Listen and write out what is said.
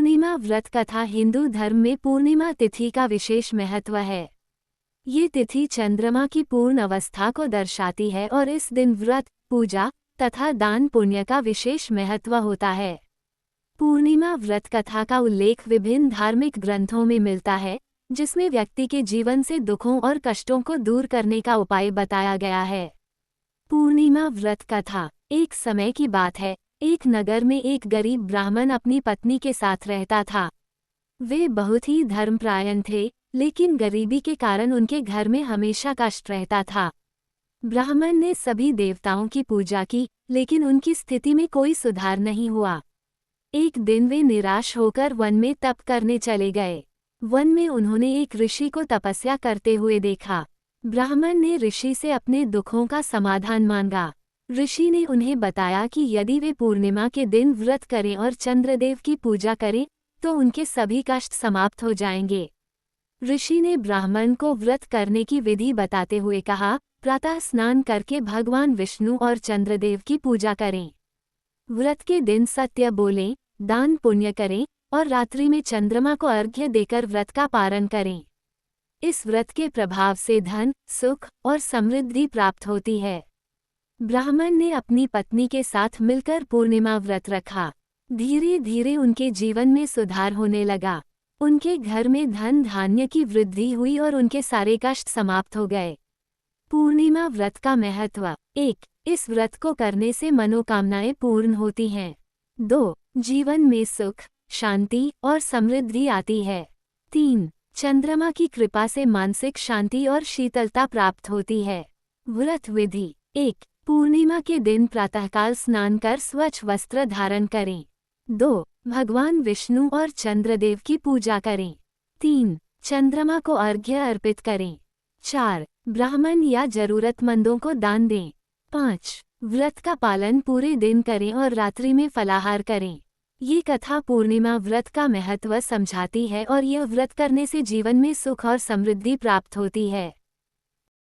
पूर्णिमा व्रत कथा हिंदू धर्म में पूर्णिमा तिथि का विशेष महत्व है। ये तिथि चंद्रमा की पूर्ण अवस्था को दर्शाती है और इस दिन व्रत, पूजा तथा दान पुण्य का विशेष महत्व होता है। पूर्णिमा व्रत कथा का उल्लेख विभिन्न धार्मिक ग्रंथों में मिलता है, जिसमें व्यक्ति के जीवन से दुखों और कष्टों को दूर करने का उपाय बताया गया है। पूर्णिमा व्रत कथा। एक समय की बात है, एक नगर में एक गरीब ब्राह्मण अपनी पत्नी के साथ रहता था। वे बहुत ही धर्मपरायण थे, लेकिन गरीबी के कारण उनके घर में हमेशा कष्ट रहता था। ब्राह्मण ने सभी देवताओं की पूजा की, लेकिन उनकी स्थिति में कोई सुधार नहीं हुआ। एक दिन वे निराश होकर वन में तप करने चले गए। वन में उन्होंने एक ऋषि को तपस्या करते हुए देखा। ब्राह्मण ने ऋषि से अपने दुखों का समाधान मांगा। ऋषि ने उन्हें बताया कि यदि वे पूर्णिमा के दिन व्रत करें और चंद्रदेव की पूजा करें, तो उनके सभी कष्ट समाप्त हो जाएंगे। ऋषि ने ब्राह्मण को व्रत करने की विधि बताते हुए कहा, प्रातः स्नान करके भगवान विष्णु और चंद्रदेव की पूजा करें। व्रत के दिन सत्य बोलें, दान पुण्य करें और रात्रि में चंद्रमा को अर्घ्य देकर व्रत का पारण करें। इस व्रत के प्रभाव से धन, सुख और समृद्धि प्राप्त होती है। ब्राह्मण ने अपनी पत्नी के साथ मिलकर पूर्णिमा व्रत रखा। धीरे धीरे उनके जीवन में सुधार होने लगा। उनके घर में धन धान्य की वृद्धि हुई और उनके सारे कष्ट समाप्त हो गए। पूर्णिमा व्रत का महत्व। 1. इस व्रत को करने से मनोकामनाएं पूर्ण होती हैं। 2. जीवन में सुख, शांति और समृद्धि आती है। 3. चंद्रमा की कृपा से मानसिक शांति और शीतलता प्राप्त होती है। व्रत विधि। 1. पूर्णिमा के दिन प्रातःकाल स्नान कर स्वच्छ वस्त्र धारण करें। 2. भगवान विष्णु और चंद्रदेव की पूजा करें। 3. चंद्रमा को अर्घ्य अर्पित करें। 4. ब्राह्मण या जरूरतमंदों को दान दें। 5. व्रत का पालन पूरे दिन करें और रात्रि में फलाहार करें। ये कथा पूर्णिमा व्रत का महत्व समझाती है और यह व्रत करने से जीवन में सुख और समृद्धि प्राप्त होती है।